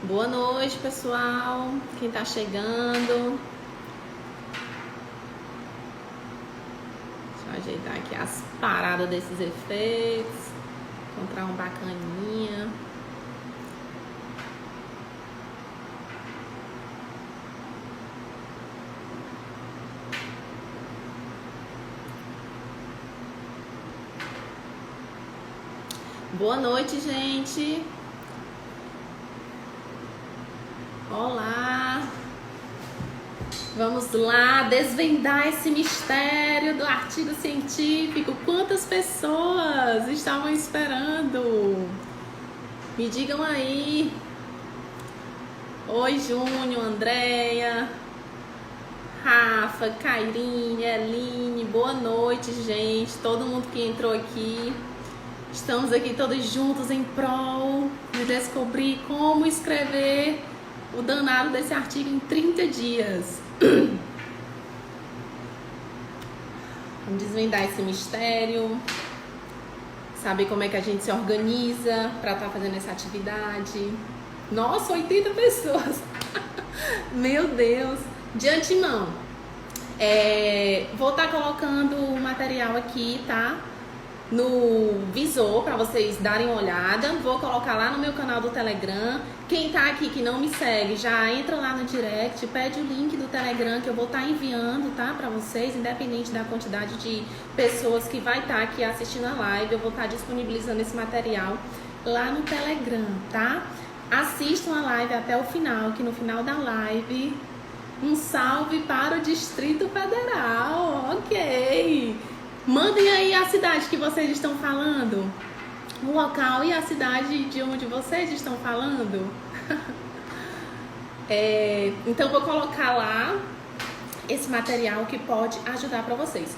Boa noite, pessoal. Quem tá chegando? Deixa eu ajeitar aqui as paradas desses efeitos. Encontrar um bacaninha. Boa noite, gente. Olá. Vamos lá desvendar esse mistério do artigo científico. Quantas pessoas estavam esperando? Me digam aí. Oi, Júnior, Andréia, Rafa, Cairine, Eline. Boa noite, gente. Todo mundo que entrou aqui. Estamos aqui todos juntos em prol de descobrir como escrever o danado desse artigo em 30 dias. Vamos desvendar esse mistério, saber como é que a gente se organiza para estar fazendo essa atividade. Nossa, 80 pessoas! Meu Deus! De antemão, vou estar colocando o material aqui, tá? No visor para vocês darem uma olhada. Vou colocar lá no meu canal do Telegram. Quem tá aqui que não me segue, já entra lá no direct, pede o link do Telegram que eu vou estar enviando, tá, para vocês, independente da quantidade de pessoas que vai estar aqui assistindo a live. Eu vou estar disponibilizando esse material lá no Telegram, tá? Assistam a live até o final, que no final da live um salve para o Distrito Federal. Ok. Mandem aí a cidade que vocês estão falando, o local e a cidade de onde vocês estão falando. Então vou colocar lá esse material que pode ajudar para vocês.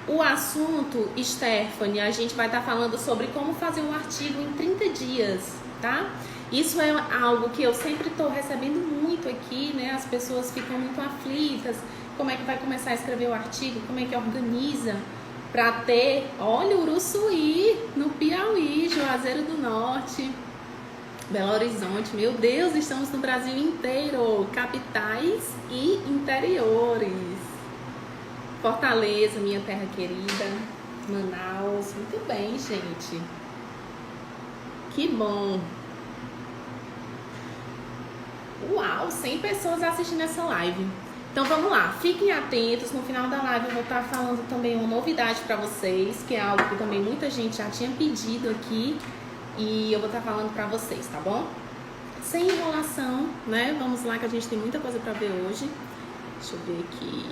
O assunto, Stephanie, a gente vai estar falando sobre como fazer um artigo em 30 dias, tá? Isso é algo que eu sempre estou recebendo muito aqui, né? As pessoas ficam muito aflitas. Como é que vai começar a escrever o artigo? Como é que organiza? Para ter, olha, Uruçuí, no Piauí, Juazeiro do Norte, Belo Horizonte, meu Deus, estamos no Brasil inteiro, capitais e interiores. Fortaleza, minha terra querida, Manaus, muito bem, gente. Que bom. Uau, 100 pessoas assistindo essa live. Então vamos lá, fiquem atentos, no final da live eu vou estar falando também uma novidade para vocês, que é algo que também muita gente já tinha pedido aqui, e eu vou estar falando para vocês, tá bom? Sem enrolação, né? Vamos lá que a gente tem muita coisa para ver hoje. Deixa eu ver aqui.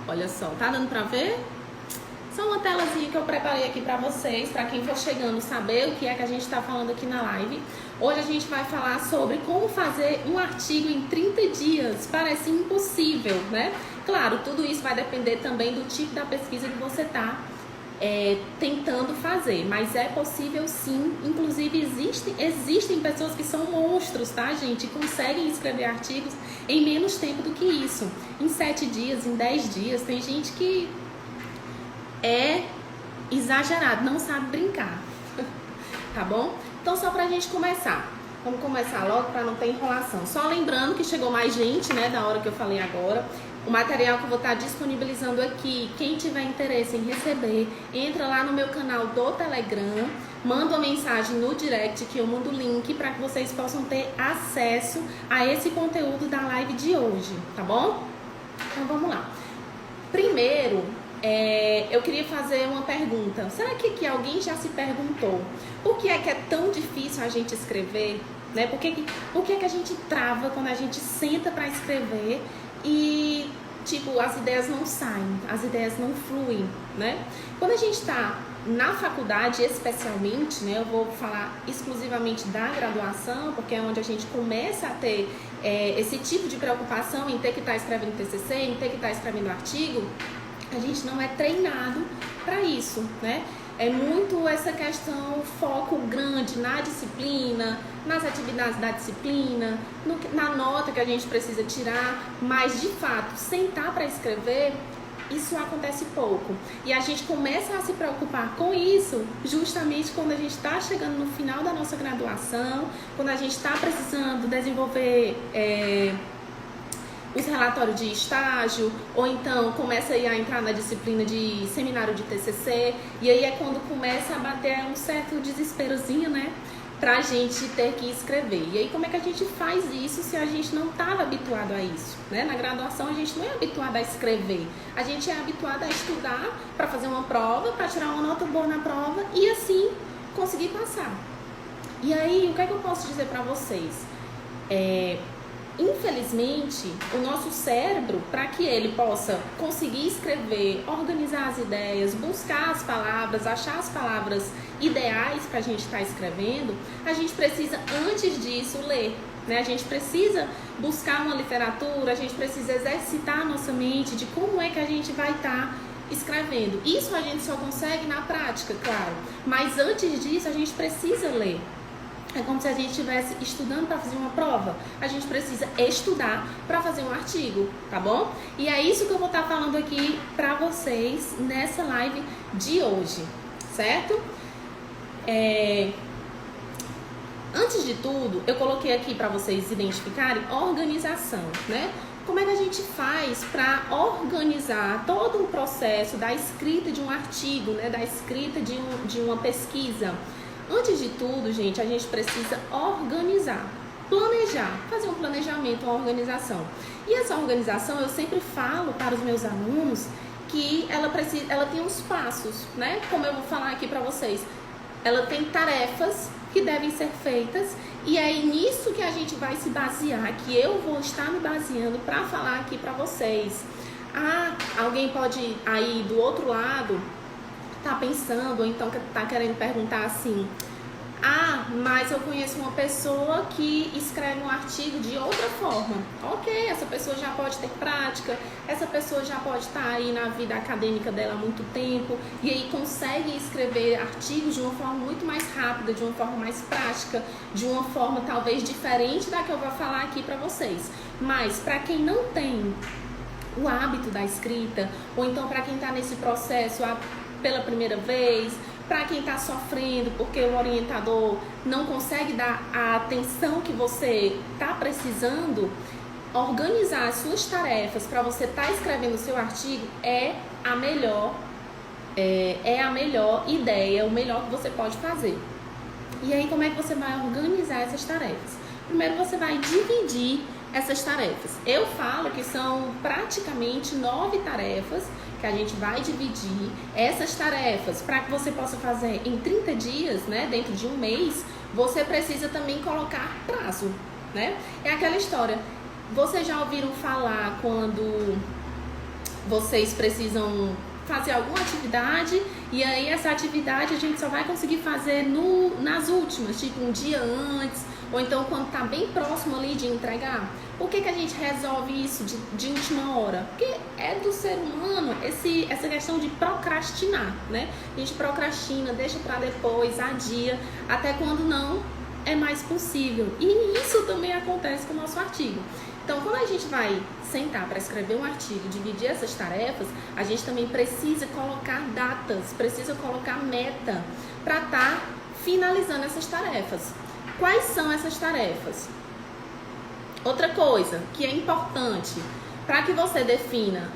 Olha só, tá dando para ver? Só uma telazinha que eu preparei aqui para vocês, para quem for chegando saber o que é que a gente está falando aqui na live. Hoje a gente vai falar sobre como fazer um artigo em 30 dias. Parece impossível, né? Claro, tudo isso vai depender também do tipo da pesquisa que você está tentando fazer, mas é possível sim. Inclusive existem pessoas que são monstros, tá, gente? Conseguem escrever artigos em menos tempo do que isso. Em 7 dias, em 10 dias. Tem gente que é exagerado, não sabe brincar. Tá bom? Então só pra gente começar, vamos começar logo pra não ter enrolação. Só lembrando que chegou mais gente, né, da hora que eu falei agora. O material que eu vou estar disponibilizando aqui, quem tiver interesse em receber, entra lá no meu canal do Telegram, manda uma mensagem no direct que eu mando o link para que vocês possam ter acesso a esse conteúdo da live de hoje, tá bom? Então vamos lá. Primeiro, eu queria fazer uma pergunta. Será que alguém já se perguntou por que é tão difícil a gente escrever? Né? Por que é que a gente trava quando a gente senta para escrever e, tipo, as ideias não saem, as ideias não fluem, né? Quando a gente está na faculdade, especialmente, né? Eu vou falar exclusivamente da graduação, porque é onde a gente começa a ter esse tipo de preocupação em ter que estar escrevendo TCC, em ter que estar escrevendo artigo. A gente não é treinado para isso, né? É muito essa questão, foco grande na disciplina, nas atividades da disciplina, na nota que a gente precisa tirar, mas de fato, sentar para escrever isso acontece pouco. E a gente começa a se preocupar com isso justamente quando a gente está chegando no final da nossa graduação, quando a gente está precisando desenvolver os relatórios de estágio, ou então começa a entrar na disciplina de seminário de TCC, e aí é quando começa a bater um certo desesperozinho, né? Pra gente ter que escrever. E aí como é que a gente faz isso se a gente não estava habituado a isso, né? Na graduação a gente não é habituado a escrever, a gente é habituado a estudar para fazer uma prova, para tirar uma nota boa na prova e assim conseguir passar. E aí o que é que eu posso dizer para vocês? Infelizmente, o nosso cérebro, para que ele possa conseguir escrever, organizar as ideias, buscar as palavras, achar as palavras ideais para a gente estar escrevendo, a gente precisa, antes disso, ler, né? A gente precisa buscar uma literatura, a gente precisa exercitar a nossa mente de como é que a gente vai estar escrevendo. Isso a gente só consegue na prática, claro, mas antes disso a gente precisa ler. É como se a gente estivesse estudando para fazer uma prova. A gente precisa estudar para fazer um artigo, tá bom? E é isso que eu vou estar falando aqui para vocês nessa live de hoje, certo? Antes de tudo, eu coloquei aqui para vocês identificarem organização, né? Como é que a gente faz para organizar todo o processo da escrita de um artigo, né? Da escrita de uma pesquisa? Antes de tudo, gente, a gente precisa organizar, planejar, fazer um planejamento, uma organização. E essa organização, eu sempre falo para os meus alunos que ela tem uns passos, né? Como eu vou falar aqui para vocês. Ela tem tarefas que devem ser feitas e é nisso que a gente vai se basear, que eu vou estar me baseando para falar aqui para vocês. Alguém pode aí do outro lado tá pensando, ou então tá querendo perguntar assim: mas eu conheço uma pessoa que escreve um artigo de outra forma. Ok, essa pessoa já pode ter prática, essa pessoa já pode estar aí na vida acadêmica dela há muito tempo e aí consegue escrever artigos de uma forma muito mais rápida, de uma forma mais prática, de uma forma talvez diferente da que eu vou falar aqui para vocês. Mas para quem não tem o hábito da escrita, ou então para quem está nesse processo pela primeira vez, para quem está sofrendo porque o orientador não consegue dar a atenção que você está precisando, organizar as suas tarefas para você estar escrevendo o seu artigo é a melhor ideia, o melhor que você pode fazer. E aí como é que você vai organizar essas tarefas? Primeiro você vai dividir essas tarefas. Eu falo que são praticamente 9 tarefas que a gente vai dividir. Essas tarefas, para que você possa fazer em 30 dias, né, dentro de um mês, você precisa também colocar prazo, né? É aquela história, vocês já ouviram falar quando vocês precisam fazer alguma atividade e aí essa atividade a gente só vai conseguir fazer nas últimas, tipo um dia antes, ou então quando tá bem próximo ali de entregar? Por que a gente resolve isso de última hora? Porque é do ser humano essa questão de procrastinar, né? A gente procrastina, deixa para depois, adia, até quando não é mais possível. E isso também acontece com o nosso artigo. Então, quando a gente vai sentar para escrever um artigo, dividir essas tarefas, a gente também precisa colocar datas, precisa colocar meta para estar finalizando essas tarefas. Quais são essas tarefas? Outra coisa que é importante, para que você defina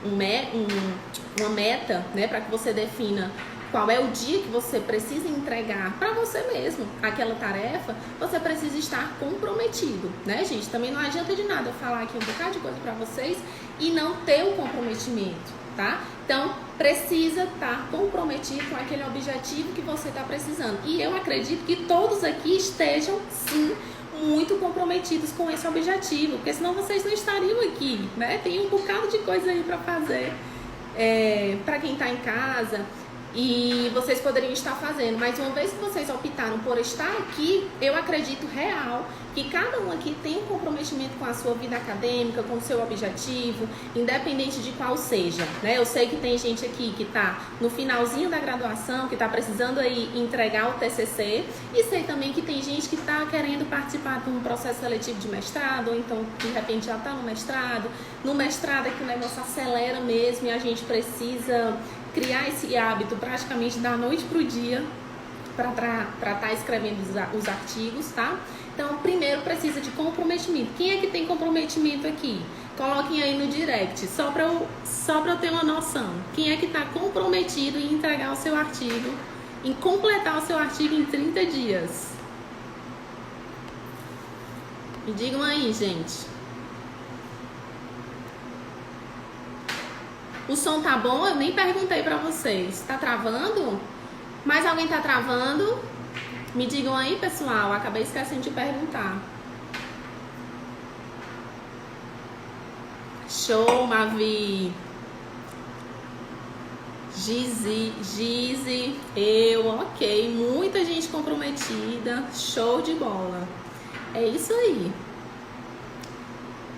uma meta, né, para que você defina qual é o dia que você precisa entregar para você mesmo aquela tarefa, você precisa estar comprometido, né, gente? Também não adianta de nada eu falar aqui um bocado de coisa para vocês e não ter o comprometimento, tá? Então, precisa estar comprometido com aquele objetivo que você está precisando. E eu acredito que todos aqui estejam, sim, muito comprometidos com esse objetivo, porque senão vocês não estariam aqui, né? Tem um bocado de coisa aí para fazer. Para quem está em casa, e vocês poderiam estar fazendo, mas uma vez que vocês optaram por estar aqui, eu acredito real que cada um aqui tem um comprometimento com a sua vida acadêmica, com o seu objetivo, independente de qual seja, né? Eu sei que tem gente aqui que está no finalzinho da graduação, que está precisando aí entregar o TCC, e sei também que tem gente que está querendo participar de um processo seletivo de mestrado, ou então de repente já está no mestrado é que o negócio acelera mesmo e a gente precisa criar esse hábito praticamente da noite pro dia para estar escrevendo os artigos, tá? Então, primeiro precisa de comprometimento. Quem é que tem comprometimento aqui? Coloquem aí no direct, só para eu ter uma noção. Quem é que está comprometido em entregar o seu artigo, em completar o seu artigo em 30 dias? Me digam aí, gente. O som tá bom? Eu nem perguntei pra vocês. Tá travando? Mais alguém tá travando? Me digam aí, pessoal. Acabei esquecendo de perguntar. Show, Mavi. Gizi, eu, ok. Muita gente comprometida. Show de bola. É isso aí.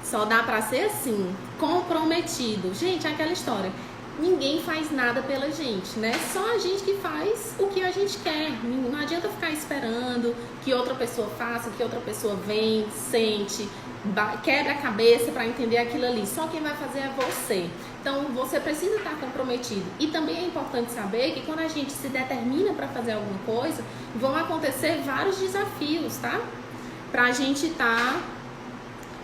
Só dá pra ser assim, comprometido. Gente, é aquela história. Ninguém faz nada pela gente, né? Só a gente que faz o que a gente quer. Não adianta ficar esperando que outra pessoa faça, que outra pessoa vem, sente, quebra a cabeça pra entender aquilo ali. Só quem vai fazer é você. Então, você precisa estar comprometido. E também é importante saber que quando a gente se determina pra fazer alguma coisa, vão acontecer vários desafios, tá? Pra gente estar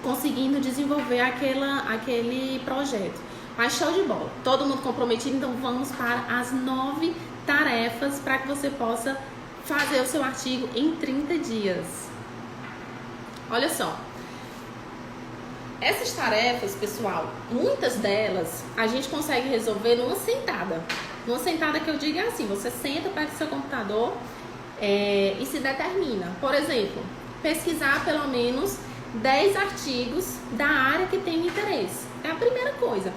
conseguindo desenvolver aquele projeto. Mas show de bola, todo mundo comprometido, então vamos para as 9 tarefas para que você possa fazer o seu artigo em 30 dias. Olha só, essas tarefas, pessoal, muitas delas a gente consegue resolver numa sentada. Numa sentada que eu digo é assim, você senta perto do seu computador e se determina. Por exemplo, pesquisar pelo menos 10 artigos da área que tem interesse. É a primeira coisa.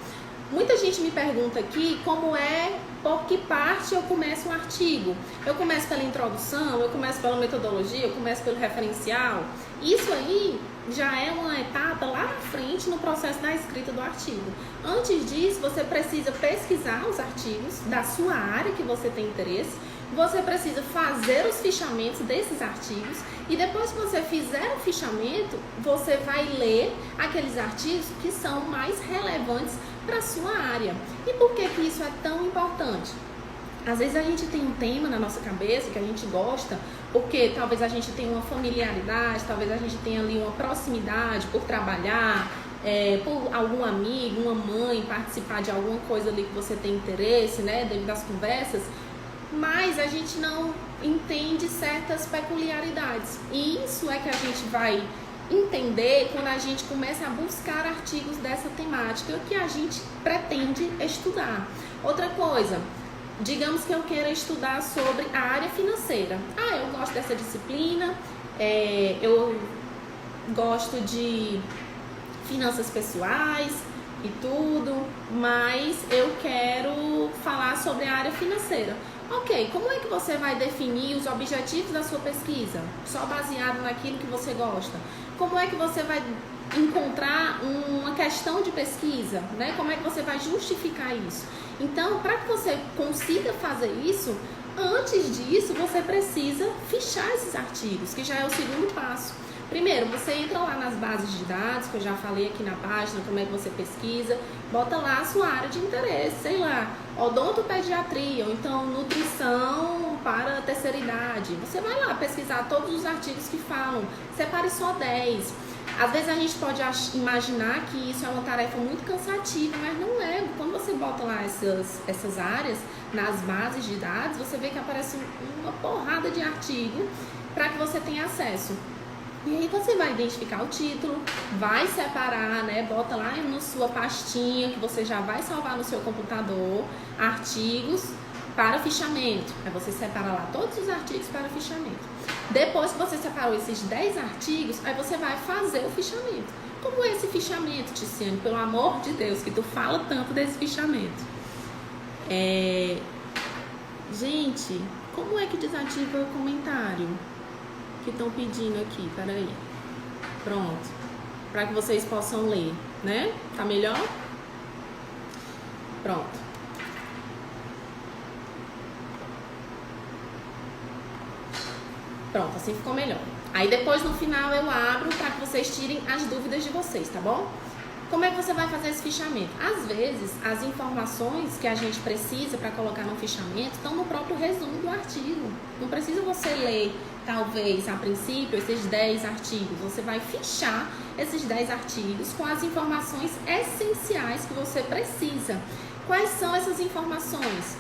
Muita gente me pergunta aqui como é, por que parte eu começo um artigo. Eu começo pela introdução, eu começo pela metodologia, eu começo pelo referencial. Isso aí já é uma etapa lá na frente no processo da escrita do artigo. Antes disso, você precisa pesquisar os artigos da sua área que você tem interesse. Você precisa fazer os fichamentos desses artigos e depois que você fizer o fichamento, você vai ler aqueles artigos que são mais relevantes para a sua área. E por que que isso é tão importante? Às vezes a gente tem um tema na nossa cabeça que a gente gosta, porque talvez a gente tenha uma familiaridade, talvez a gente tenha ali uma proximidade por trabalhar, por algum amigo, uma mãe, participar de alguma coisa ali que você tem interesse, né, dentro das conversas. Mas a gente não entende certas peculiaridades. E isso é que a gente vai entender quando a gente começa a buscar artigos dessa temática que a gente pretende estudar. Outra coisa, digamos que eu queira estudar sobre a área financeira. Eu gosto dessa disciplina, eu gosto de finanças pessoais e tudo, mas eu quero falar sobre a área financeira. Ok, como é que você vai definir os objetivos da sua pesquisa? Só baseado naquilo que você gosta? Como é que você vai encontrar uma questão de pesquisa, né? Como é que você vai justificar isso? Então, para que você consiga fazer isso, antes disso, você precisa fichar esses artigos, que já é o segundo passo. Primeiro, você entra lá nas bases de dados, que eu já falei aqui na página, como é que você pesquisa, bota lá a sua área de interesse, sei lá, odontopediatria, ou então nutrição para a terceira idade. Você vai lá pesquisar todos os artigos que falam, separe só 10. Às vezes a gente pode imaginar que isso é uma tarefa muito cansativa, mas não é. Quando você bota lá essas áreas nas bases de dados, você vê que aparece uma porrada de artigo para que você tenha acesso. E aí você vai identificar o título, vai separar, né? Bota lá na sua pastinha que você já vai salvar no seu computador, artigos para fichamento. Aí você separa lá todos os artigos para fichamento. Depois que você separou esses 10 artigos, aí você vai fazer o fichamento. Como é esse fichamento, Ticiane? Pelo amor de Deus, que tu fala tanto desse fichamento. Gente, como é que desativa o comentário que estão pedindo aqui? Peraí. Pronto. Para que vocês possam ler, né? Tá melhor? Pronto. Pronto, assim ficou melhor. Aí depois no final eu abro para que vocês tirem as dúvidas de vocês, tá bom? Como é que você vai fazer esse fichamento? Às vezes, as informações que a gente precisa para colocar no fichamento estão no próprio resumo do artigo. Não precisa você ler, talvez, a princípio, esses 10 artigos. Você vai fichar esses 10 artigos com as informações essenciais que você precisa. Quais são essas informações?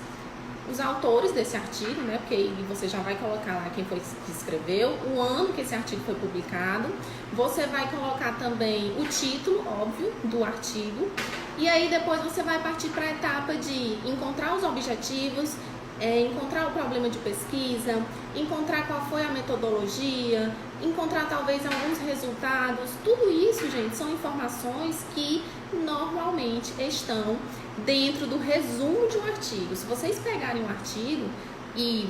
Os autores desse artigo, né? Porque você já vai colocar lá quem foi que escreveu, o ano que esse artigo foi publicado. Você vai colocar também o título, óbvio, do artigo. E aí depois você vai partir para a etapa de encontrar os objetivos, encontrar o problema de pesquisa, encontrar qual foi a metodologia, encontrar talvez alguns resultados. Tudo isso, gente, são informações que normalmente estão dentro do resumo de um artigo. Se vocês pegarem um artigo e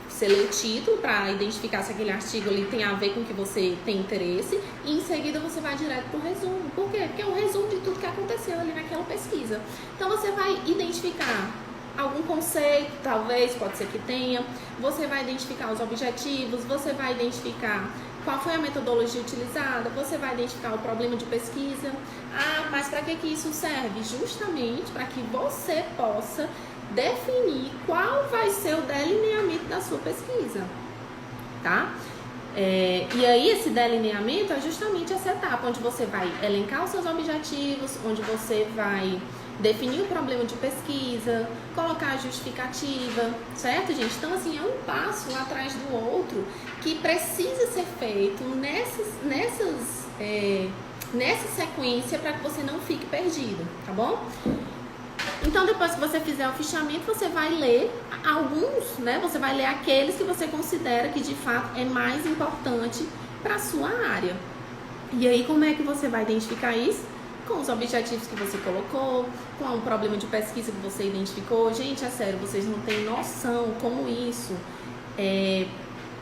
você lê o título para identificar se aquele artigo ali tem a ver com o que você tem interesse, e em seguida você vai direto para o resumo. Por quê? Porque é um resumo de tudo que aconteceu ali naquela pesquisa. Então você vai identificar algum conceito, talvez, pode ser que tenha, você vai identificar os objetivos, você vai identificar qual foi a metodologia utilizada, você vai identificar o problema de pesquisa. Ah, mas para que isso serve? Justamente para que você possa definir qual vai ser o delineamento da sua pesquisa, tá? E aí esse delineamento é justamente essa etapa, onde você vai elencar os seus objetivos, onde você vai definir o problema de pesquisa, colocar a justificativa, certo, gente? Então, assim, é um passo atrás do outro que precisa ser feito nessa sequência para que você não fique perdido, tá bom? Então, depois que você fizer o fichamento, você vai ler alguns, né? Você vai ler aqueles que você considera que, de fato, é mais importante para a sua área. E aí, como é que você vai identificar isso? Com os objetivos que você colocou, com o problema de pesquisa que você identificou. Gente, é sério, vocês não têm noção como isso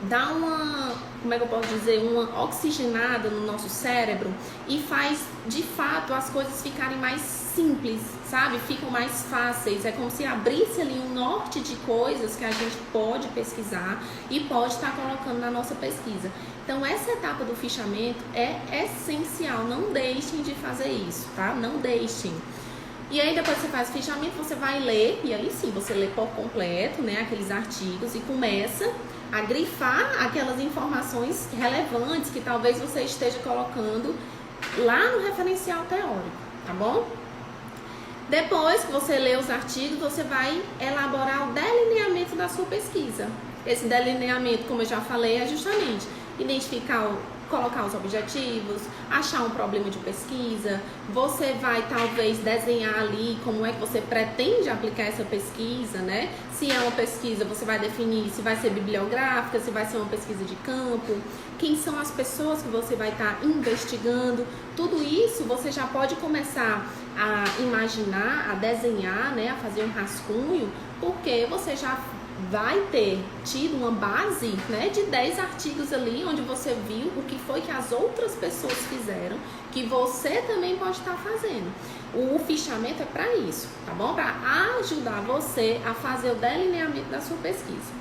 dá uma, como é que eu posso dizer, uma oxigenada no nosso cérebro e faz, de fato, as coisas ficarem mais simples, sabe? Ficam mais fáceis. É como se abrisse ali um norte de coisas que a gente pode pesquisar e pode estar colocando na nossa pesquisa. Então, essa etapa do fichamento é essencial. Não deixem de fazer isso, tá? Não deixem. E aí, depois que você faz o fichamento, você vai ler, e aí sim, você lê por completo, né, aqueles artigos e começa a grifar aquelas informações relevantes que talvez você esteja colocando lá no referencial teórico, tá bom? Depois que você lê os artigos, você vai elaborar o delineamento da sua pesquisa. Esse delineamento, como eu já falei, é justamente identificar, colocar os objetivos, achar um problema de pesquisa. Você vai talvez desenhar ali como é que você pretende aplicar essa pesquisa, né? Se é uma pesquisa, você vai definir se vai ser bibliográfica, se vai ser uma pesquisa de campo, quem são as pessoas que você vai estar investigando. Tudo isso você já pode começar a imaginar, a desenhar, né? A fazer um rascunho, porque você já vai ter tido uma base, né, de 10 artigos ali, onde você viu o que foi que as outras pessoas fizeram, que você também pode estar fazendo. O fichamento é para isso, tá bom? Para ajudar você a fazer o delineamento da sua pesquisa.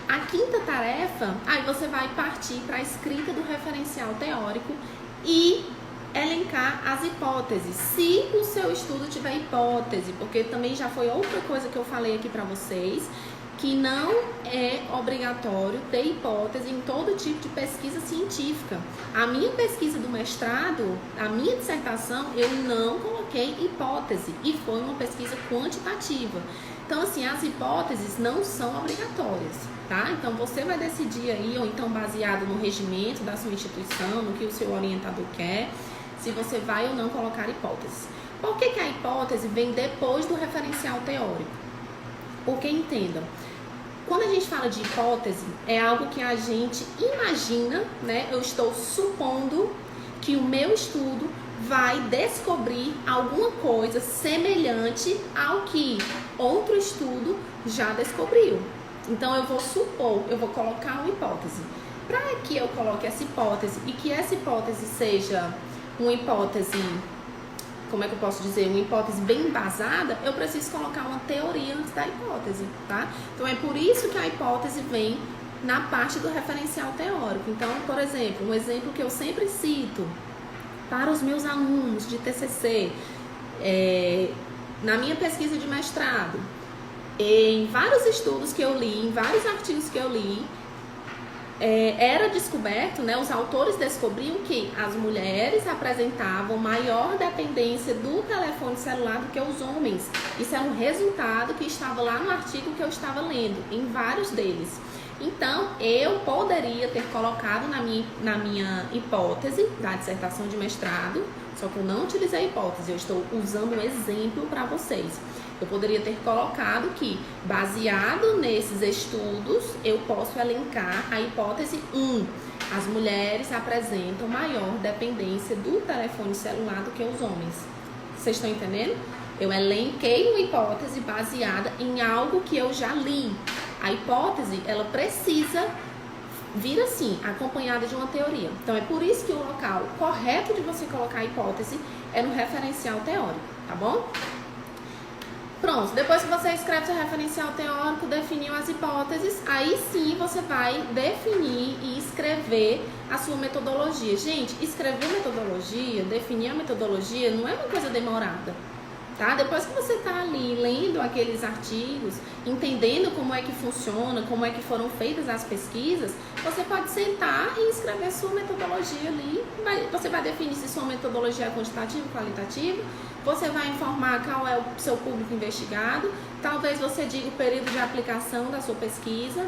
A quinta tarefa, aí você vai partir para a escrita do referencial teórico e elencar as hipóteses, se o seu estudo tiver hipótese, porque também já foi outra coisa que eu falei aqui para vocês, que não é obrigatório ter hipótese em todo tipo de pesquisa científica. A minha pesquisa do mestrado, a minha dissertação, eu não coloquei hipótese e foi uma pesquisa quantitativa. Então, assim, as hipóteses não são obrigatórias, tá? Então, você vai decidir aí, ou então baseado no regimento da sua instituição, no que o seu orientador quer, se você vai ou não colocar hipótese. Por que a hipótese vem depois do referencial teórico? Porque, entendam, quando a gente fala de hipótese, é algo que a gente imagina, né? Eu estou supondo que o meu estudo vai descobrir alguma coisa semelhante ao que outro estudo já descobriu. Então eu vou supor, eu vou colocar uma hipótese. Para que eu coloque essa hipótese e que essa hipótese seja uma hipótese, como é que eu posso dizer, uma hipótese bem embasada, eu preciso colocar uma teoria antes da hipótese, tá? Então é por isso que a hipótese vem na parte do referencial teórico. Então, por exemplo, um exemplo que eu sempre cito para os meus alunos de TCC, na minha pesquisa de mestrado, em vários estudos que eu li, em vários artigos que eu li, era descoberto, né, os autores descobriam que as mulheres apresentavam maior dependência do telefone celular do que os homens. Isso é um resultado que estava lá no artigo que eu estava lendo, em vários deles. Então, eu poderia ter colocado na minha hipótese da dissertação de mestrado, só que eu não utilizei a hipótese, eu estou usando um exemplo para vocês. Eu poderia ter colocado que, baseado nesses estudos, eu posso elencar a hipótese 1. As mulheres apresentam maior dependência do telefone celular do que os homens. Vocês estão entendendo? Eu elenquei uma hipótese baseada em algo que eu já li. A hipótese, ela precisa vir assim, acompanhada de uma teoria. Então, é por isso que o local correto de você colocar a hipótese é no referencial teórico, tá bom? Pronto, depois que você escreve seu referencial teórico, definiu as hipóteses, aí sim você vai definir e escrever a sua metodologia. Gente, escrever metodologia, definir a metodologia não é uma coisa demorada, tá? Depois que você tá ali lendo aqueles artigos, entendendo como é que funciona, como é que foram feitas as pesquisas, você pode sentar e escrever sua metodologia ali. Você vai definir se sua metodologia é quantitativa ou qualitativa, você vai informar qual é o seu público investigado, talvez você diga o período de aplicação da sua pesquisa,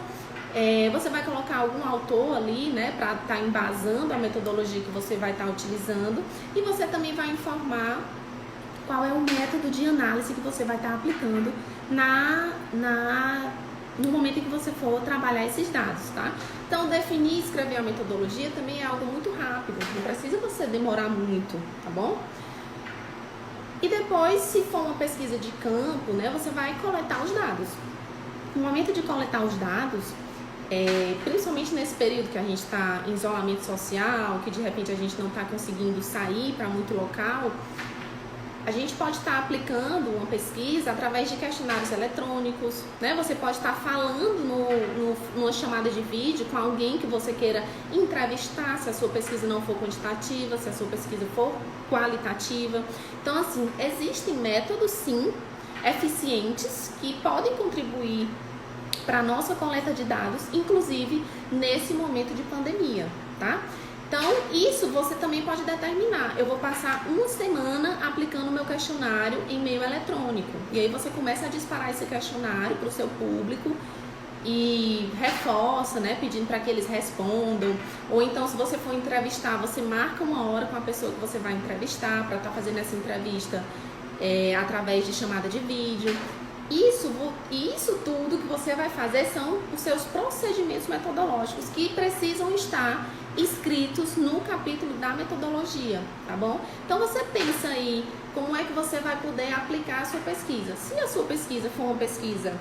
você vai colocar algum autor ali, né, para estar embasando a metodologia que você vai estar utilizando, e você também vai informar qual é o método de análise que você vai estar aplicando no momento em que você for trabalhar esses dados, tá? Então, definir e escrever a metodologia também é algo muito rápido, não precisa você demorar muito, tá bom? E depois, se for uma pesquisa de campo, né, você vai coletar os dados. No momento de coletar os dados, principalmente nesse período que a gente está em isolamento social, que de repente a gente não está conseguindo sair para muito local, a gente pode estar aplicando uma pesquisa através de questionários eletrônicos, né? Você pode estar falando numa chamada de vídeo com alguém que você queira entrevistar, se a sua pesquisa não for quantitativa, se a sua pesquisa for qualitativa. Então, assim, existem métodos, sim, eficientes, que podem contribuir para a nossa coleta de dados, inclusive nesse momento de pandemia, tá? Então, isso você também pode determinar. Eu vou passar uma semana aplicando o meu questionário em meio eletrônico. E aí você começa a disparar esse questionário para o seu público e reforça, né, pedindo para que eles respondam. Ou então, se você for entrevistar, você marca uma hora com a pessoa que você vai entrevistar para estar fazendo essa entrevista através de chamada de vídeo. Isso tudo que você vai fazer são os seus procedimentos metodológicos que precisam estar escritos no capítulo da metodologia, tá bom? Então você pensa aí como é que você vai poder aplicar a sua pesquisa. Se a sua pesquisa for uma pesquisa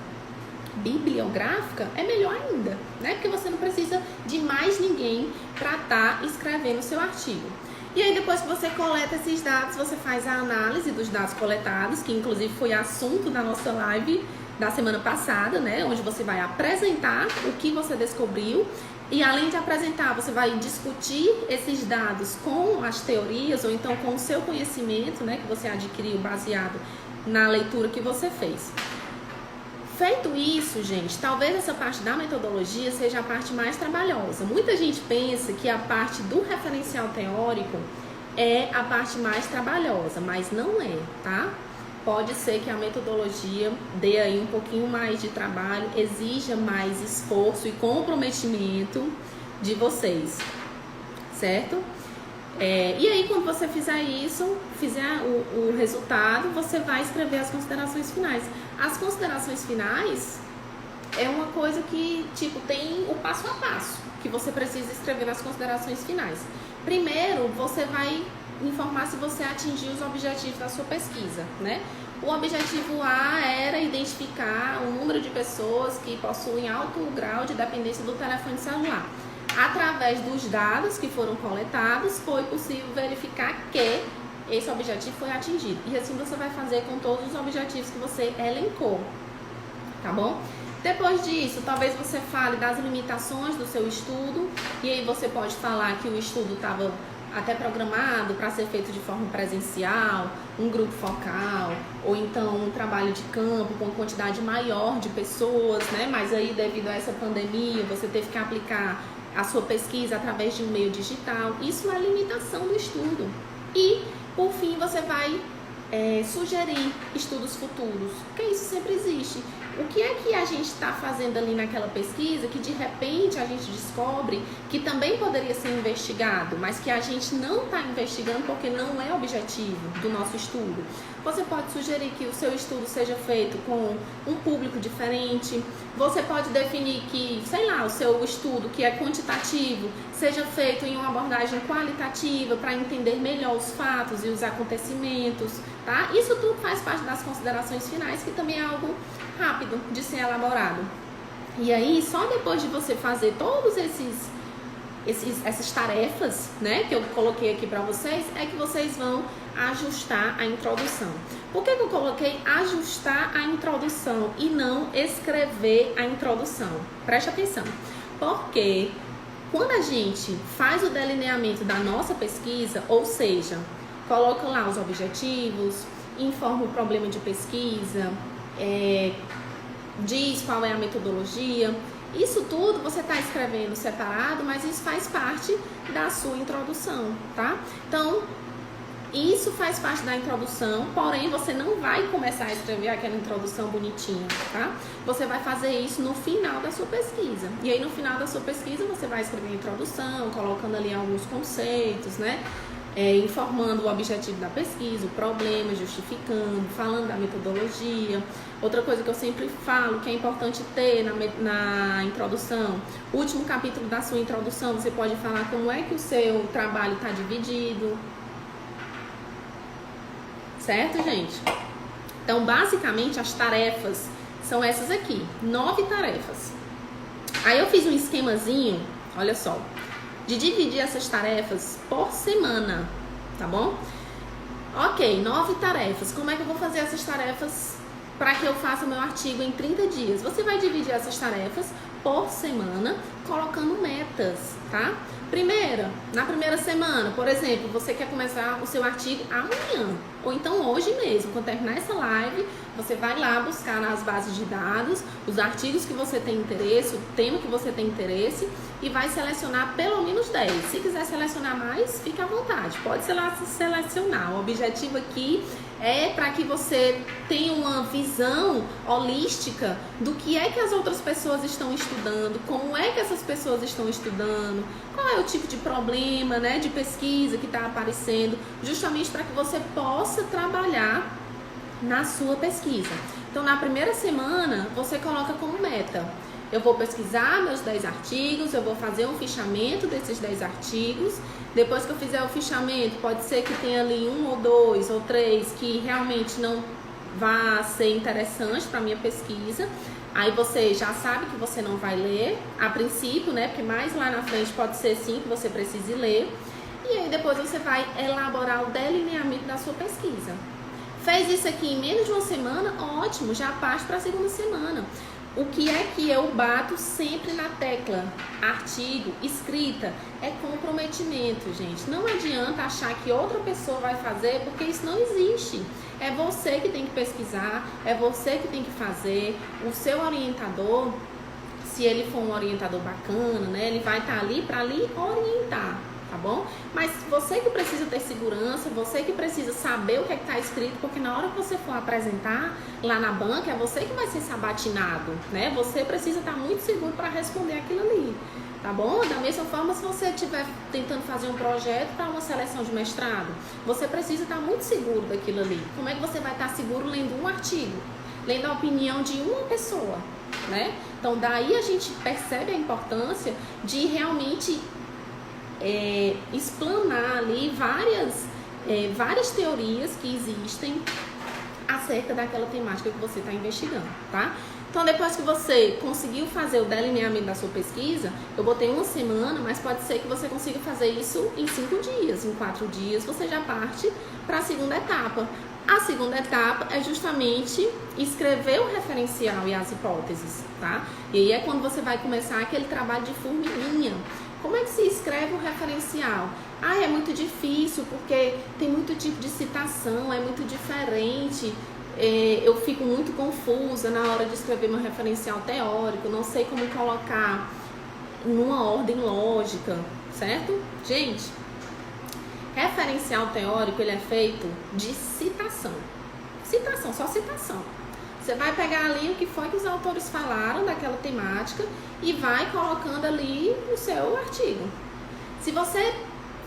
bibliográfica, é melhor ainda, né? Porque você não precisa de mais ninguém para estar escrevendo o seu artigo. E aí, depois que você coleta esses dados, você faz a análise dos dados coletados, que inclusive foi assunto da nossa live da semana passada, né? Onde você vai apresentar o que você descobriu. E além de apresentar, você vai discutir esses dados com as teorias ou então com o seu conhecimento, né? Que você adquiriu baseado na leitura que você fez. Feito isso, gente, talvez essa parte da metodologia seja a parte mais trabalhosa. Muita gente pensa que a parte do referencial teórico é a parte mais trabalhosa, mas não é, tá? Pode ser que a metodologia dê aí um pouquinho mais de trabalho, exija mais esforço e comprometimento de vocês, certo? E aí, quando você fizer isso, fizer o resultado, você vai escrever as considerações finais. As considerações finais é uma coisa que, tipo, tem o passo a passo que você precisa escrever nas considerações finais. Primeiro, você vai informar se você atingiu os objetivos da sua pesquisa, né? O objetivo A era identificar o número de pessoas que possuem alto grau de dependência do telefone celular. Através dos dados que foram coletados, foi possível verificar que esse objetivo foi atingido. E assim você vai fazer com todos os objetivos que você elencou, tá bom? Depois disso, talvez você fale das limitações do seu estudo, e aí você pode falar que o estudo estava até programado para ser feito de forma presencial, um grupo focal, ou então um trabalho de campo com quantidade maior de pessoas, né? Mas aí, devido a essa pandemia, você teve que aplicar a sua pesquisa através de um meio digital. Isso é a limitação do estudo. E, por fim, você vai sugerir estudos futuros, porque isso sempre existe. O que é que a gente está fazendo ali naquela pesquisa que de repente a gente descobre que também poderia ser investigado, mas que a gente não está investigando porque não é objetivo do nosso estudo? Você pode sugerir que o seu estudo seja feito com um público diferente. Você pode definir que, sei lá, o seu estudo que é quantitativo seja feito em uma abordagem qualitativa para entender melhor os fatos e os acontecimentos, tá? Isso tudo faz parte das considerações finais, que também é algo rápido de ser elaborado. E aí, só depois de você fazer todos essas tarefas, né, que eu coloquei aqui para vocês, é que vocês vão ajustar a introdução. Por que eu coloquei ajustar a introdução e não escrever a introdução? Preste atenção. Porque quando a gente faz o delineamento da nossa pesquisa, ou seja, coloca lá os objetivos, informa o problema de pesquisa, diz qual é a metodologia, isso tudo você está escrevendo separado, mas isso faz parte da sua introdução, tá? Então, isso faz parte da introdução, porém você não vai começar a escrever aquela introdução bonitinha, tá? Você vai fazer isso no final da sua pesquisa. E aí no final da sua pesquisa você vai escrever a introdução, colocando ali alguns conceitos, né? Informando o objetivo da pesquisa, o problema, justificando, falando da metodologia. Outra coisa que eu sempre falo, que é importante ter na introdução, o último capítulo da sua introdução, você pode falar como é que o seu trabalho está dividido. Certo, gente? Então, basicamente, as tarefas são essas aqui, 9 tarefas. Aí eu fiz um esquemazinho, olha só, de dividir essas tarefas por semana, tá bom? Ok, 9 tarefas. Como é que eu vou fazer essas tarefas para que eu faça meu artigo em 30 dias? Você vai dividir essas tarefas por semana, colocando metas, tá? Na primeira semana, por exemplo, você quer começar o seu artigo amanhã, ou então hoje mesmo, quando terminar essa live, você vai lá buscar nas bases de dados os artigos que você tem interesse, o tema que você tem interesse, e vai selecionar pelo menos 10. Se quiser selecionar mais, fique à vontade, pode selecionar. O objetivo aqui é para que você tenha uma visão holística do que é que as outras pessoas estão estudando, como é que essas pessoas estão estudando, qual é o tipo de problema, né, de pesquisa que está aparecendo, justamente para que você possa trabalhar na sua pesquisa. Então, na primeira semana, você coloca como meta: eu vou pesquisar meus 10 artigos, eu vou fazer um fichamento desses 10 artigos. Depois que eu fizer o fichamento, pode ser que tenha ali 1 ou 2 ou 3 que realmente não vá ser interessante para a minha pesquisa. Aí você já sabe que você não vai ler, a princípio, né? Porque mais lá na frente pode ser sim que você precise ler. E aí depois você vai elaborar o delineamento da sua pesquisa. Fez isso aqui em menos de uma semana, ótimo, já parte para a segunda semana. O que é que eu bato sempre na tecla? Artigo, escrita, é comprometimento, gente. Não adianta achar que outra pessoa vai fazer, porque isso não existe. É você que tem que pesquisar, é você que tem que fazer. O seu orientador, se ele for um orientador bacana, né, ele vai estar ali para lhe orientar, tá bom? Mas você que precisa ter segurança, você que precisa saber o que é que está escrito, porque na hora que você for apresentar lá na banca, é você que vai ser sabatinado, né? Você precisa estar muito seguro para responder aquilo ali, tá bom? Da mesma forma, se você estiver tentando fazer um projeto para uma seleção de mestrado, você precisa estar muito seguro daquilo ali. Como é que você vai estar seguro lendo um artigo? Lendo a opinião de uma pessoa, né? Então, daí a gente percebe a importância de realmente explanar ali várias várias teorias que existem acerca daquela temática que você está investigando, tá? Então, depois que você conseguiu fazer o delineamento da sua pesquisa, eu botei 1 semana, mas pode ser que você consiga fazer isso em 5 dias, em 4 dias, você já parte para a segunda etapa. A segunda etapa é justamente escrever o referencial e as hipóteses, tá? E aí é quando você vai começar aquele trabalho de formiguinha. Como é que se escreve o referencial? É muito difícil porque tem muito tipo de citação, é muito diferente. Eu fico muito confusa na hora de escrever meu referencial teórico, não sei como colocar numa ordem lógica, certo? Gente, referencial teórico, ele é feito de citação. Citação, só citação. Você vai pegar ali o que foi que os autores falaram daquela temática e vai colocando ali no seu artigo. Se você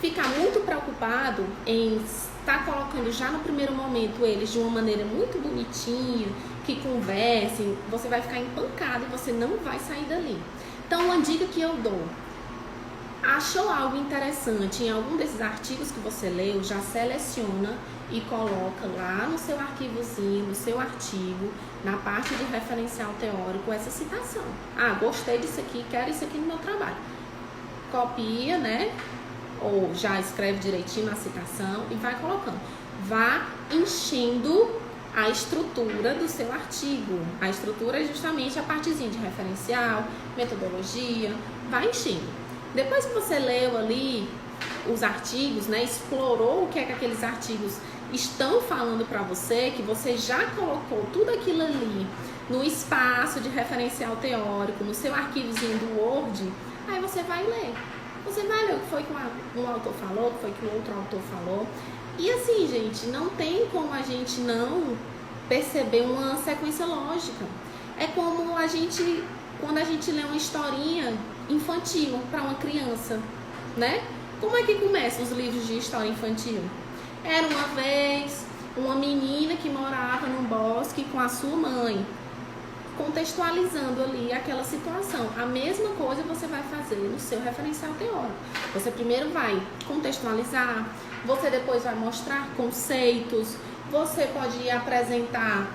ficar muito preocupado em estar colocando já no primeiro momento eles de uma maneira muito bonitinha, que conversem, você vai ficar empancado e você não vai sair dali. Então, uma dica que eu dou: achou algo interessante em algum desses artigos que você leu, já seleciona e coloca lá no seu arquivozinho, no seu artigo, na parte de referencial teórico, essa citação. Gostei disso aqui, quero isso aqui no meu trabalho. Copia, né? Ou já escreve direitinho na citação e vai colocando. Vá enchendo a estrutura do seu artigo. A estrutura é justamente a partezinha de referencial, metodologia, vai enchendo. Depois que você leu ali os artigos, né, explorou o que é que aqueles artigos estão falando para você, que você já colocou tudo aquilo ali no espaço de referencial teórico, no seu arquivozinho do Word, aí você vai ler. Você vai ler o que foi que um autor falou, o que foi que o outro autor falou. E assim, gente, não tem como a gente não perceber uma sequência lógica. É como quando a gente lê uma historinha infantil para uma criança, né? Como é que começam os livros de história infantil? Era uma vez uma menina que morava num bosque com a sua mãe, contextualizando ali aquela situação. A mesma coisa você vai fazer no seu referencial teórico. Você primeiro vai contextualizar, você depois vai mostrar conceitos, você pode apresentar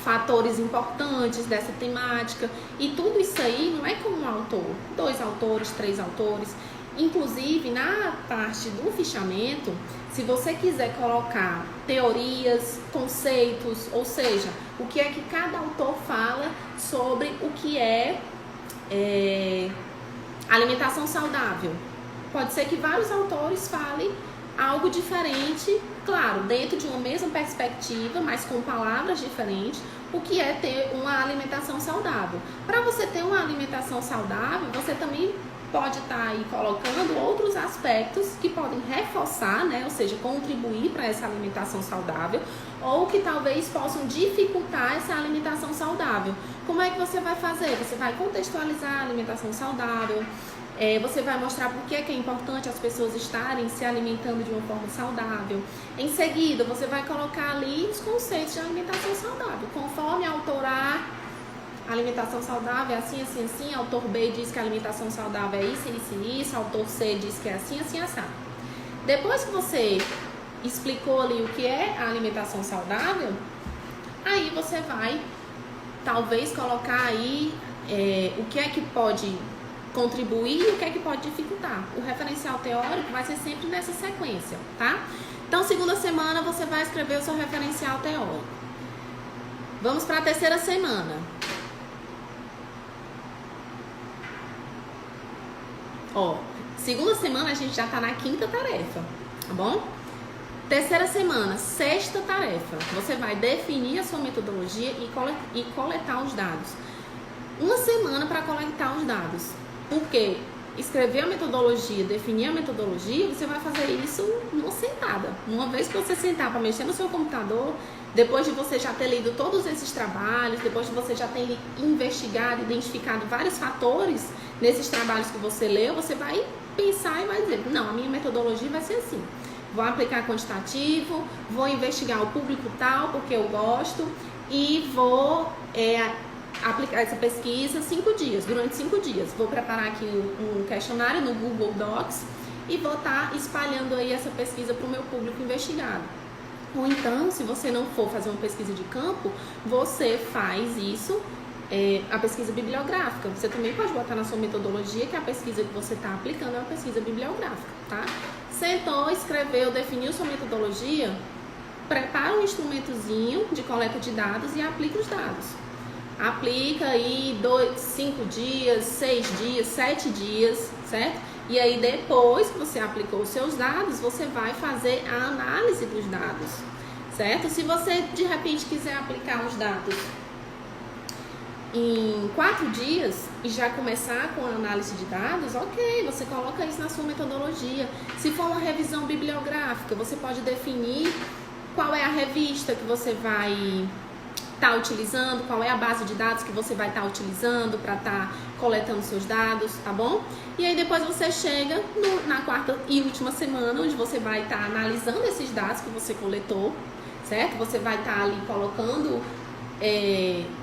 fatores importantes dessa temática, e tudo isso aí não é com um autor, 2 autores, 3 autores. Inclusive, na parte do fichamento, se você quiser colocar teorias, conceitos, ou seja, o que é que cada autor fala sobre o que é alimentação saudável. Pode ser que vários autores falem algo diferente, claro, dentro de uma mesma perspectiva, mas com palavras diferentes, o que é ter uma alimentação saudável. Para você ter uma alimentação saudável, você também pode estar aí colocando outros aspectos que podem reforçar, né, ou seja, contribuir para essa alimentação saudável, ou que talvez possam dificultar essa alimentação saudável. Como é que você vai fazer? Você vai contextualizar a alimentação saudável, você vai mostrar por que é importante as pessoas estarem se alimentando de uma forma saudável. Em seguida, você vai colocar ali os conceitos de alimentação saudável, conforme a autora A, alimentação saudável é assim, assim, assim, autor B diz que a alimentação saudável é isso, isso e isso, autor C diz que é assim, assim, assim. Depois que você explicou ali o que é a alimentação saudável, aí você vai talvez colocar aí o que é que pode contribuir e o que é que pode dificultar. O referencial teórico vai ser sempre nessa sequência, tá? Então, segunda semana você vai escrever o seu referencial teórico. Vamos para a terceira semana. Segunda semana a gente já tá na 5ª tarefa, tá bom? Terceira semana, 6ª tarefa. Você vai definir a sua metodologia e coletar os dados. Uma semana para coletar os dados. Porque escrever a metodologia, definir a metodologia, você vai fazer isso numa sentada. Uma vez que você sentar para mexer no seu computador, depois de você já ter lido todos esses trabalhos, depois de você já ter investigado, identificado vários fatores nesses trabalhos que você leu, você vai pensar e vai dizer, não, a minha metodologia vai ser assim. Vou aplicar quantitativo, vou investigar o público tal, porque eu gosto, e vou aplicar essa pesquisa 5 dias, durante 5 dias. Vou preparar aqui um questionário no Google Docs e vou estar espalhando aí essa pesquisa para o meu público investigado. Ou então, se você não for fazer uma pesquisa de campo, você faz isso, a pesquisa bibliográfica. Você também pode botar na sua metodologia que a pesquisa que você está aplicando é uma pesquisa bibliográfica, tá? Sentou, escreveu, definiu sua metodologia, prepara um instrumentozinho de coleta de dados e aplica os dados. Aplica aí 5 dias, 6 dias, 7 dias, certo? E aí depois que você aplicou os seus dados, você vai fazer a análise dos dados, certo? Se você de repente quiser aplicar os dados em 4 dias e já começar com a análise de dados, ok, você coloca isso na sua metodologia. Se for uma revisão bibliográfica, você pode definir qual é a revista que você vai estar utilizando, qual é a base de dados que você vai estar utilizando para estar coletando seus dados, tá bom? E aí depois você chega na 4ª e última semana, onde você vai estar analisando esses dados que você coletou, certo? Você vai estar ali colocando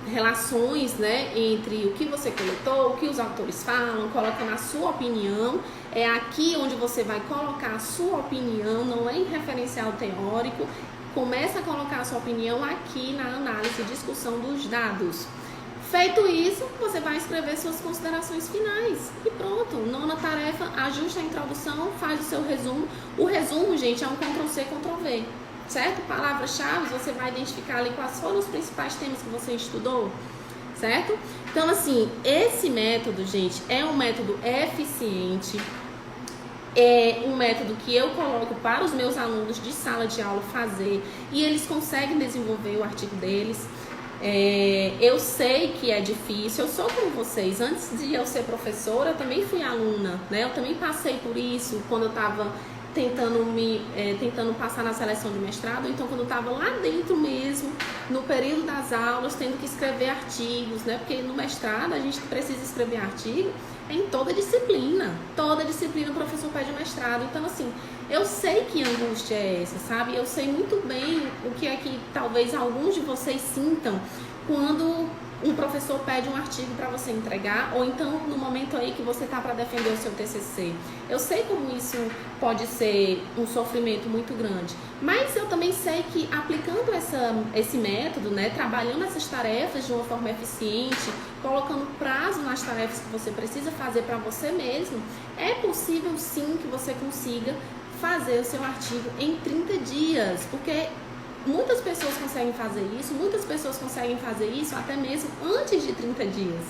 relações, né, entre o que você coletou, o que os autores falam, colocando a sua opinião. É aqui onde você vai colocar a sua opinião, não é em referencial teórico. Começa a colocar a sua opinião aqui na análise e discussão dos dados. Feito isso, você vai escrever suas considerações finais. E pronto, 9ª tarefa, ajuste a introdução, faz o seu resumo. O resumo, gente, é um Ctrl+C, Ctrl+V, certo? Palavras-chave, você vai identificar ali quais foram os principais temas que você estudou, certo? Então, assim, esse método, gente, é um método eficiente. É um método que eu coloco para os meus alunos de sala de aula fazer e eles conseguem desenvolver o artigo deles. Eu sei que é difícil, eu sou como vocês. Antes de eu ser professora, eu também fui aluna, né? Eu também passei por isso quando eu estava tentando passar na seleção de mestrado, então quando eu estava lá dentro mesmo, no período das aulas, tendo que escrever artigos, né? Porque no mestrado a gente precisa escrever artigo em toda disciplina o professor pede mestrado. Então, assim, eu sei que angústia é essa, sabe? Eu sei muito bem o que é que talvez alguns de vocês sintam quando um professor pede um artigo para você entregar, ou então no momento aí que você está para defender o seu TCC. Eu sei como isso pode ser um sofrimento muito grande, mas eu também sei que aplicando esse método, né, trabalhando essas tarefas de uma forma eficiente, colocando prazo nas tarefas que você precisa fazer para você mesmo, é possível sim que você consiga fazer o seu artigo em 30 dias, porque muitas pessoas conseguem fazer isso até mesmo antes de 30 dias.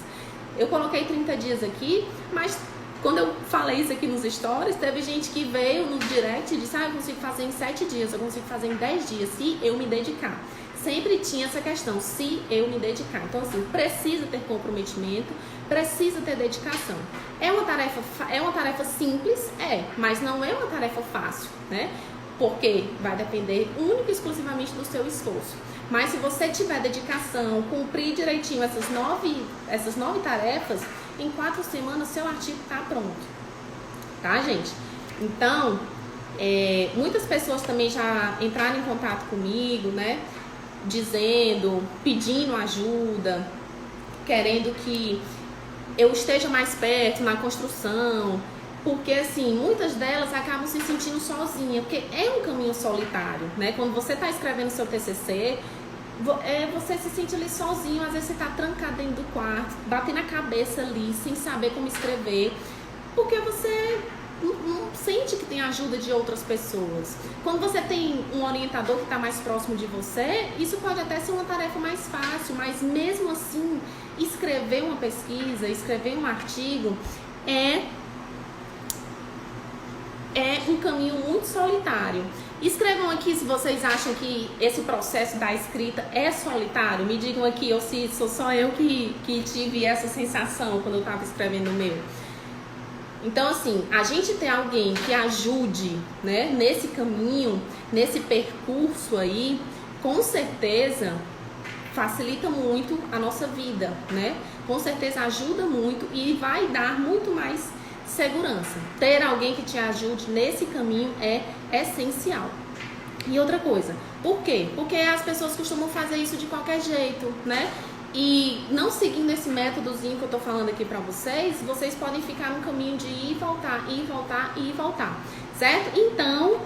Eu coloquei 30 dias aqui, mas quando eu falei isso aqui nos stories, teve gente que veio no direct e disse: eu consigo fazer em 7 dias, eu consigo fazer em 10 dias, se eu me dedicar. Sempre tinha essa questão, se eu me dedicar. Então, assim, precisa ter comprometimento, precisa ter dedicação. É uma tarefa simples? Mas não é uma tarefa fácil, né? Porque vai depender única e exclusivamente do seu esforço. Mas se você tiver dedicação, cumprir direitinho essas nove tarefas, em 4 semanas seu artigo está pronto. Tá, gente? Então, muitas pessoas também já entraram em contato comigo, né? Pedindo ajuda, querendo que eu esteja mais perto na construção. Porque, assim, muitas delas acabam se sentindo sozinhas, porque é um caminho solitário, né? Quando você está escrevendo seu TCC, você se sente ali sozinho, às vezes você está trancado dentro do quarto, batendo a cabeça ali, sem saber como escrever, porque você não sente que tem ajuda de outras pessoas. Quando você tem um orientador que está mais próximo de você, isso pode até ser uma tarefa mais fácil, mas mesmo assim, escrever uma pesquisa, escrever um artigo é um caminho muito solitário. Escrevam aqui se vocês acham que esse processo da escrita é solitário. Me digam aqui, ou se sou só eu que tive essa sensação quando eu estava escrevendo o meu. Então, assim, a gente ter alguém que ajude, né, nesse caminho, nesse percurso aí, com certeza facilita muito a nossa vida, né? Com certeza ajuda muito e vai dar muito mais segurança. Ter alguém que te ajude nesse caminho é essencial. E outra coisa, por quê? Porque as pessoas costumam fazer isso de qualquer jeito, né? e não seguindo esse métodozinho que eu tô falando aqui pra vocês, vocês podem ficar no caminho de ir e voltar, ir e voltar, ir e voltar, certo? Então,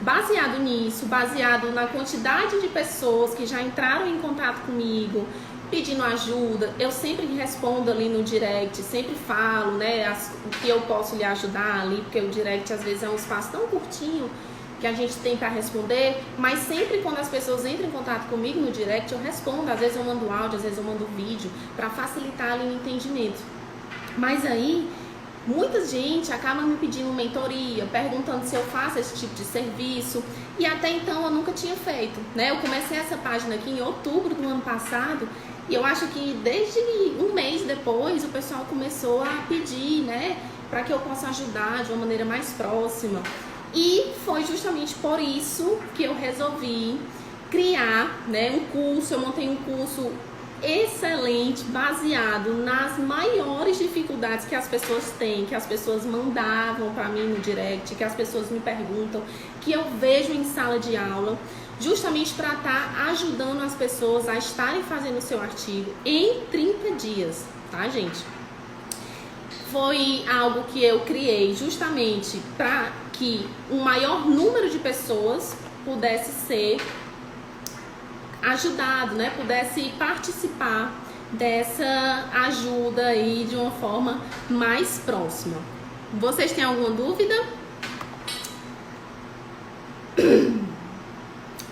baseado nisso, baseado na quantidade de pessoas que já entraram em contato comigo, pedindo ajuda, eu sempre respondo ali no direct, sempre falo, né, o que eu posso lhe ajudar ali, porque o direct às vezes é um espaço tão curtinho que a gente tem para responder, mas sempre quando as pessoas entram em contato comigo no direct, eu respondo, às vezes eu mando áudio, às vezes eu mando vídeo, para facilitar ali o entendimento. Mas aí, muita gente acaba me pedindo mentoria, perguntando se eu faço esse tipo de serviço, e até então eu nunca tinha feito, né? Eu comecei essa página aqui em outubro do ano passado, e eu acho que desde um mês depois o pessoal começou a pedir, né, para que eu possa ajudar de uma maneira mais próxima. E foi justamente por isso que eu resolvi criar, né, um curso. Eu montei um curso excelente, baseado nas maiores dificuldades que as pessoas têm, que as pessoas mandavam para mim no direct, que as pessoas me perguntam, que eu vejo em sala de aula, justamente para estar ajudando as pessoas a estarem fazendo o seu artigo em 30 dias, tá, gente? Foi algo que eu criei justamente para que um maior número de pessoas pudesse ser ajudado, né? Pudesse participar dessa ajuda aí de uma forma mais próxima. Vocês têm alguma dúvida?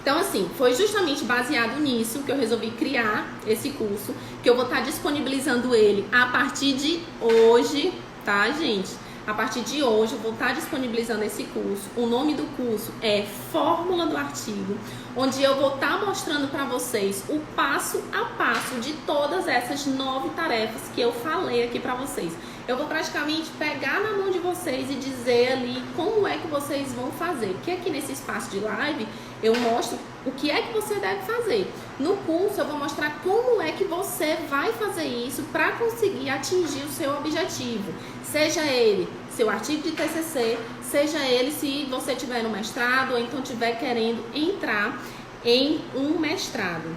Então, assim, foi justamente baseado nisso que eu resolvi criar esse curso, que eu vou estar disponibilizando ele a partir de hoje, tá, gente? A partir de hoje eu vou estar disponibilizando esse curso. O nome do curso é Fórmula do Artigo, onde eu vou estar mostrando para vocês o passo a passo de todas essas 9 tarefas que eu falei aqui para vocês. Eu vou praticamente pegar na mão de vocês e dizer ali como é que vocês vão fazer. Porque aqui nesse espaço de live eu mostro o que é que você deve fazer. No curso eu vou mostrar como é que você vai fazer isso para conseguir atingir o seu objetivo. Seja ele seu artigo de TCC, seja ele se você tiver no mestrado ou então estiver querendo entrar em um mestrado.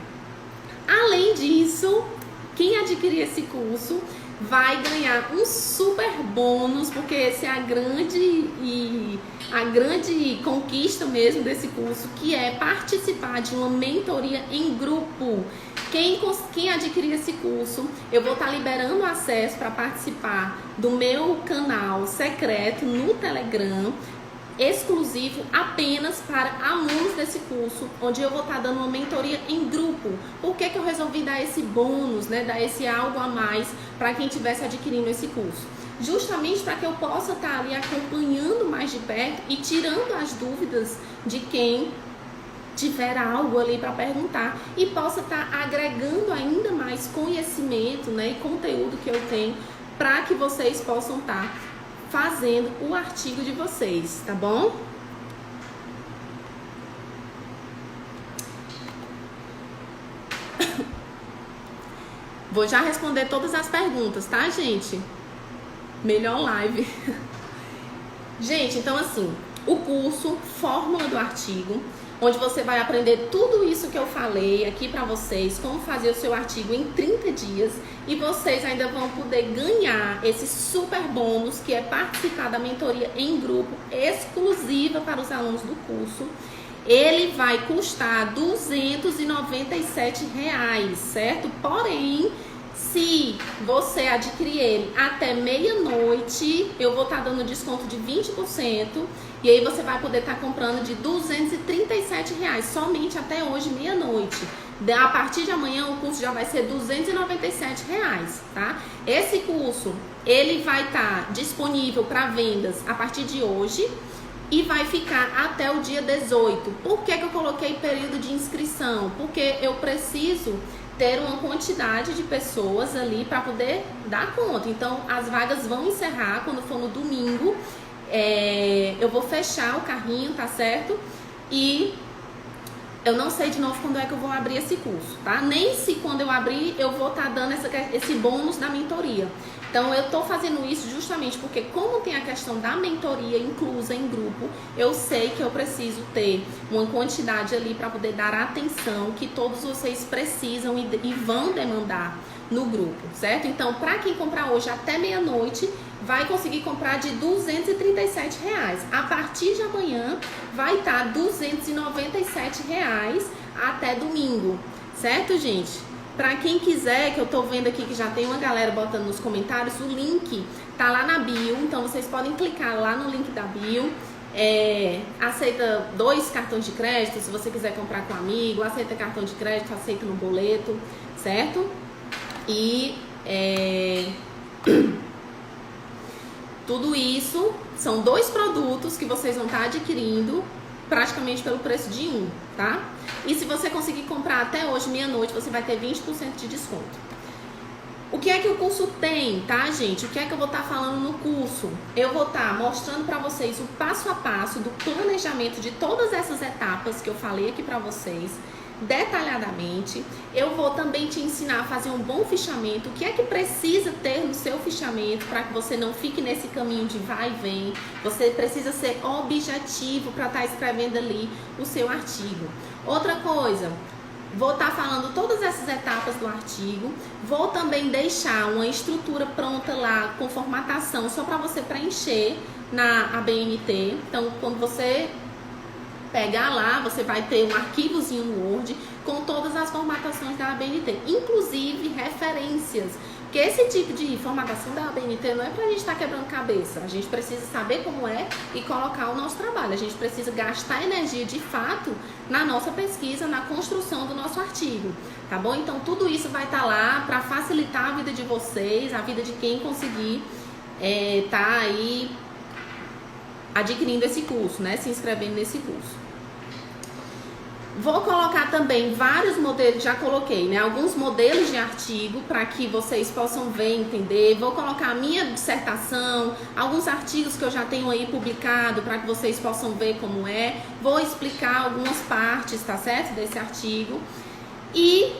Além disso, quem adquirir esse curso vai ganhar um super bônus, porque essa é a grande conquista mesmo desse curso, que é participar de uma mentoria em grupo. Quem adquirir esse curso, eu vou estar liberando acesso para participar do meu canal secreto no Telegram, exclusivo apenas para alunos desse curso, onde eu vou estar dando uma mentoria em grupo. Por que eu resolvi dar esse bônus, né, dar esse algo a mais para quem estivesse adquirindo esse curso? Justamente para que eu possa estar ali acompanhando mais de perto e tirando as dúvidas de quem tiver algo ali para perguntar e possa estar agregando ainda mais conhecimento, né, e conteúdo que eu tenho para que vocês possam estar fazendo o artigo de vocês, tá bom? Vou já responder todas as perguntas, tá, gente? Melhor live. Gente, então assim, o curso Fórmula do Artigo, onde você vai aprender tudo isso que eu falei aqui pra vocês, como fazer o seu artigo em 30 dias, e vocês ainda vão poder ganhar esse super bônus, que é participar da mentoria em grupo exclusiva para os alunos do curso. Ele vai custar R$ 297, certo? Porém, se você adquirir ele até meia-noite, eu vou estar dando desconto de 20%. E aí você vai poder estar comprando de R$ 237, somente até hoje, meia-noite. A partir de amanhã o curso já vai ser R$ 297, tá? Esse curso, ele vai estar disponível para vendas a partir de hoje e vai ficar até o dia 18. Por que eu coloquei período de inscrição? Porque eu preciso ter uma quantidade de pessoas ali para poder dar conta. Então, as vagas vão encerrar quando for no domingo. Eu vou fechar o carrinho, tá certo? E eu não sei de novo quando é que eu vou abrir esse curso, tá? Nem se quando eu abrir eu vou estar dando esse bônus da mentoria. Então eu tô fazendo isso justamente porque como tem a questão da mentoria inclusa em grupo, eu sei que eu preciso ter uma quantidade ali para poder dar a atenção que todos vocês precisam e vão demandar no grupo, certo? Então, para quem comprar hoje até meia-noite, vai conseguir comprar de R$ 237. A partir de amanhã, vai estar R$ 297 até domingo, certo, gente? Para quem quiser, que eu tô vendo aqui que já tem uma galera botando nos comentários, o link tá lá na bio, então vocês podem clicar lá no link da bio. Aceita 2 cartões de crédito, se você quiser comprar com um amigo, aceita cartão de crédito, aceita no boleto, certo? E tudo isso são 2 produtos que vocês vão estar adquirindo praticamente pelo preço de um, tá? E se você conseguir comprar até hoje, meia-noite, você vai ter 20% de desconto. O que é que o curso tem, tá, gente? O que é que eu vou estar falando no curso? Eu vou estar mostrando para vocês o passo a passo do planejamento de todas essas etapas que eu falei aqui para vocês, detalhadamente. Eu vou também te ensinar a fazer um bom fichamento, o que é que precisa ter no seu fichamento para que você não fique nesse caminho de vai e vem. Você precisa ser objetivo para estar escrevendo ali o seu artigo. Outra coisa, vou estar falando todas essas etapas do artigo, vou também deixar uma estrutura pronta lá com formatação só para você preencher na ABNT. Então, quando você pegar lá, você vai ter um arquivozinho no Word com todas as formatações da ABNT, inclusive referências. Porque esse tipo de formatação da ABNT não é pra gente estar quebrando cabeça. A gente precisa saber como é e colocar o nosso trabalho. A gente precisa gastar energia de fato na nossa pesquisa, na construção do nosso artigo, tá bom? Então tudo isso vai estar lá para facilitar a vida de vocês, a vida de quem conseguir tá aí adquirindo esse curso, né? Se inscrevendo nesse curso. Vou colocar também vários modelos, já coloquei, né? Alguns modelos de artigo para que vocês possam ver, entender. Vou colocar a minha dissertação, alguns artigos que eu já tenho aí publicado para que vocês possam ver como é. Vou explicar algumas partes, tá certo? Desse artigo. E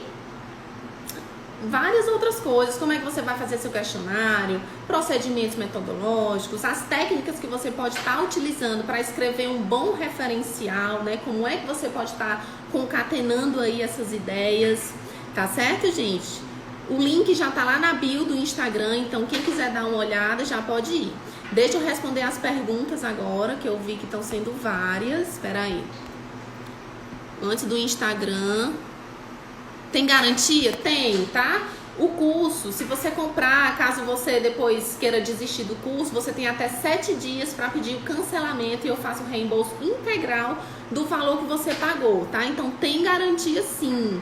várias outras coisas, como é que você vai fazer seu questionário, procedimentos metodológicos, as técnicas que você pode estar utilizando para escrever um bom referencial, né? Como é que você pode estar concatenando aí essas ideias, tá certo, gente? O link já tá lá na bio do Instagram, então quem quiser dar uma olhada já pode ir. Deixa eu responder as perguntas agora, que eu vi que estão sendo várias. Espera aí. Antes do Instagram... Tem garantia? Tem, tá? O curso, se você comprar, caso você depois queira desistir do curso, você tem até 7 dias para pedir o cancelamento e eu faço o reembolso integral do valor que você pagou, tá? Então tem garantia sim.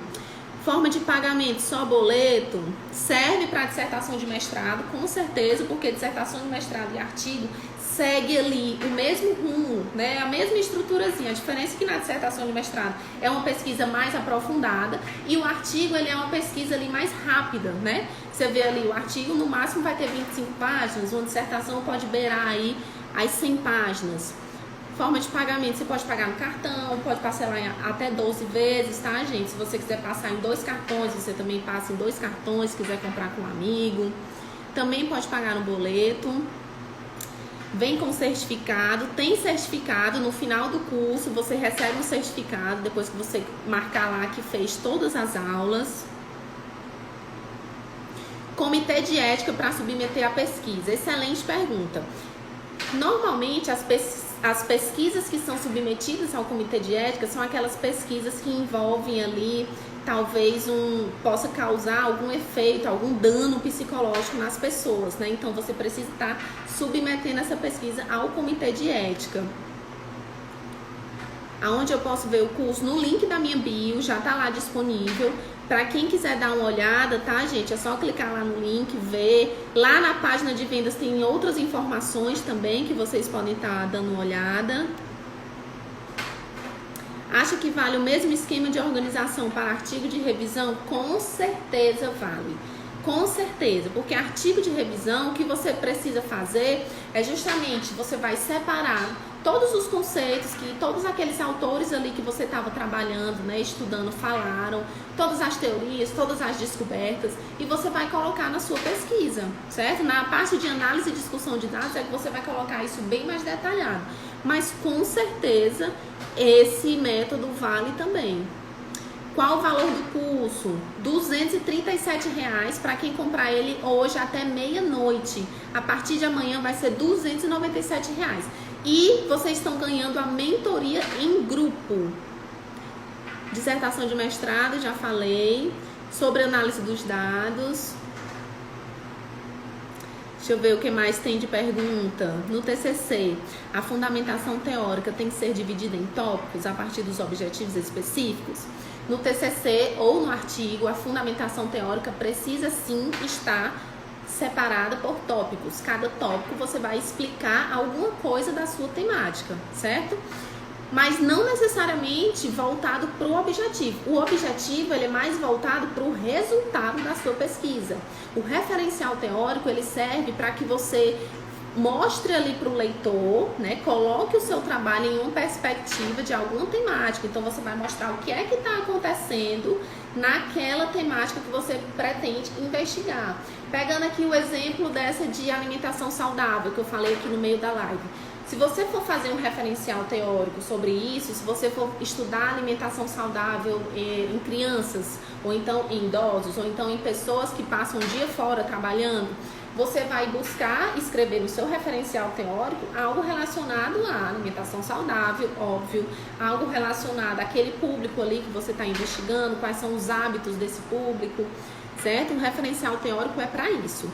Forma de pagamento, só boleto, serve para dissertação de mestrado, com certeza, porque dissertação de mestrado e artigo segue ali o mesmo rumo, né? A mesma estruturazinha. A diferença é que na dissertação de mestrado é uma pesquisa mais aprofundada e o artigo ele é uma pesquisa ali mais rápida, né? Você vê ali o artigo no máximo vai ter 25 páginas, uma dissertação pode beirar aí as 100 páginas. Forma de pagamento, você pode pagar no cartão, pode parcelar em até 12 vezes, tá, gente? Se você quiser passar em 2 cartões, você também passa em 2 cartões, se quiser comprar com um amigo. Também pode pagar no boleto. Vem com certificado, tem certificado no final do curso, você recebe um certificado depois que você marcar lá que fez todas as aulas. Comitê de ética para submeter a pesquisa. Excelente pergunta. Normalmente as pesquisas que são submetidas ao comitê de ética são aquelas pesquisas que envolvem ali talvez possa causar algum efeito, algum dano psicológico nas pessoas, né? Então você precisa estar submetendo essa pesquisa ao comitê de ética. Aonde eu posso ver o curso? No link da minha bio, já tá lá disponível. Para quem quiser dar uma olhada, tá, gente? É só clicar lá no link, ver. Lá na página de vendas tem outras informações também que vocês podem estar dando uma olhada. Acha que vale o mesmo esquema de organização para artigo de revisão? Com certeza vale. Com certeza, porque artigo de revisão, o que você precisa fazer é justamente, você vai separar todos os conceitos que todos aqueles autores ali que você estava trabalhando, né, estudando, falaram, todas as teorias, todas as descobertas, e você vai colocar na sua pesquisa, certo? Na parte de análise e discussão de dados é que você vai colocar isso bem mais detalhado, mas com certeza esse método vale também. Qual o valor do curso? R$237 para quem comprar ele hoje até meia-noite. A partir de amanhã vai ser R$297. E vocês estão ganhando a mentoria em grupo. Dissertação de mestrado, já falei. Sobre análise dos dados. Deixa eu ver o que mais tem de pergunta. No TCC, a fundamentação teórica tem que ser dividida em tópicos a partir dos objetivos específicos? No TCC ou no artigo, a fundamentação teórica precisa sim estar separada por tópicos. Cada tópico você vai explicar alguma coisa da sua temática, certo? Mas não necessariamente voltado para o objetivo. O objetivo ele é mais voltado para o resultado da sua pesquisa. O referencial teórico ele serve para que você mostre ali para o leitor, né, coloque o seu trabalho em uma perspectiva de alguma temática. Então você vai mostrar o que é que está acontecendo naquela temática que você pretende investigar. Pegando aqui o exemplo dessa de alimentação saudável que eu falei aqui no meio da live. Se você for fazer um referencial teórico sobre isso, se você for estudar alimentação saudável em crianças, ou então em idosos, ou então em pessoas que passam o dia fora trabalhando, você vai buscar escrever no seu referencial teórico algo relacionado à alimentação saudável, óbvio, algo relacionado àquele público ali que você está investigando, quais são os hábitos desse público, certo? Um referencial teórico é para isso.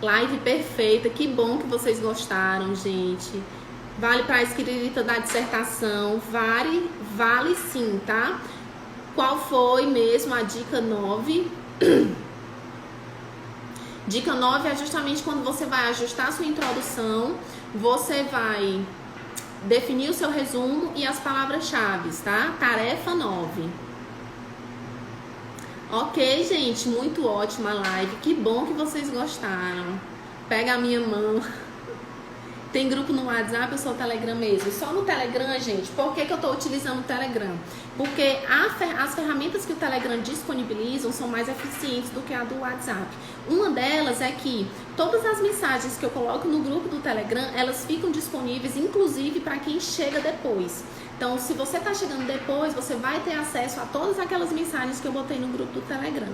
Live perfeita, que bom que vocês gostaram, gente. Vale para a escrita da dissertação, vale sim, tá? Qual foi mesmo a dica 9? Dica 9 é justamente quando você vai ajustar a sua introdução, você vai definir o seu resumo e as palavras-chave, tá? Tarefa 9. Ok, gente, muito ótima a live. Que bom que vocês gostaram. Pega a minha mão. Tem grupo no WhatsApp ou só o Telegram mesmo? Só no Telegram, gente. Por que eu estou utilizando o Telegram? Porque as ferramentas que o Telegram disponibilizam são mais eficientes do que a do WhatsApp. Uma delas é que todas as mensagens que eu coloco no grupo do Telegram, elas ficam disponíveis, inclusive para quem chega depois. Então, se você está chegando depois, você vai ter acesso a todas aquelas mensagens que eu botei no grupo do Telegram.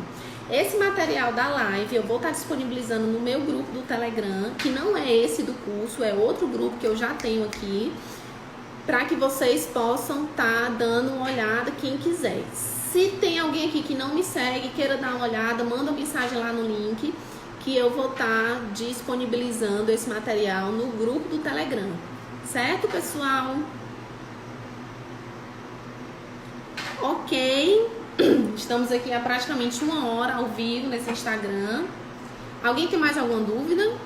Esse material da live eu vou estar disponibilizando no meu grupo do Telegram, que não é esse do curso, é outro grupo que eu já tenho aqui, para que vocês possam estar dando uma olhada, quem quiser. Se tem alguém aqui que não me segue, queira dar uma olhada, manda uma mensagem lá no link, que eu vou estar disponibilizando esse material no grupo do Telegram. Certo, pessoal? Ok, estamos aqui há praticamente 1 hora ao vivo nesse Instagram. Alguém tem mais alguma dúvida?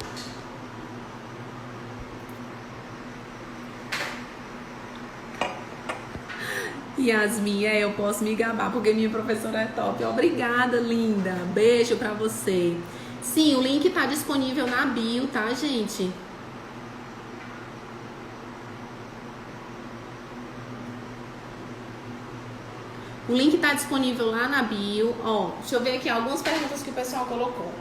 Yasmin, eu posso me gabar porque minha professora é top. Obrigada, linda. Beijo pra você. Sim, o link tá disponível na bio, tá, gente? O link está disponível lá na bio. Ó, deixa eu ver aqui algumas perguntas que o pessoal colocou.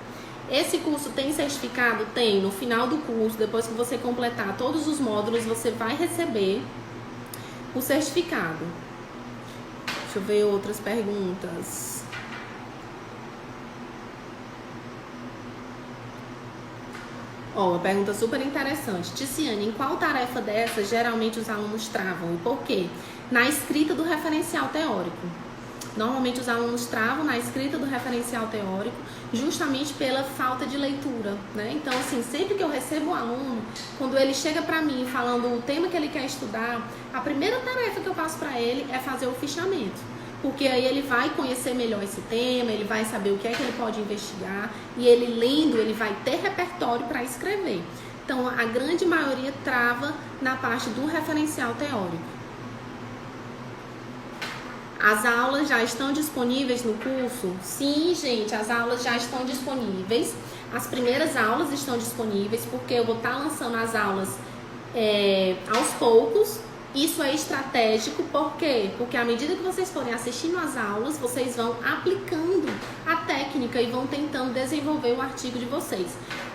Esse curso tem certificado? Tem. No final do curso, depois que você completar todos os módulos, você vai receber o certificado. Deixa eu ver outras perguntas. Ó, uma pergunta super interessante. Ticiane, em qual tarefa dessa geralmente os alunos travam e por quê? Na escrita do referencial teórico. Normalmente os alunos travam na escrita do referencial teórico justamente pela falta de leitura, né? Então, assim, sempre que eu recebo um aluno, quando ele chega pra mim falando o tema que ele quer estudar, a primeira tarefa que eu passo pra ele é fazer o fichamento. Porque aí ele vai conhecer melhor esse tema, ele vai saber o que é que ele pode investigar e ele lendo, ele vai ter repertório para escrever. Então, a grande maioria trava na parte do referencial teórico. As aulas já estão disponíveis no curso? Sim, gente, as aulas já estão disponíveis. As primeiras aulas estão disponíveis porque eu vou estar lançando as aulas aos poucos. Isso é estratégico, por quê? Porque à medida que vocês forem assistindo às aulas, vocês vão aplicando a técnica e vão tentando desenvolver o artigo de vocês.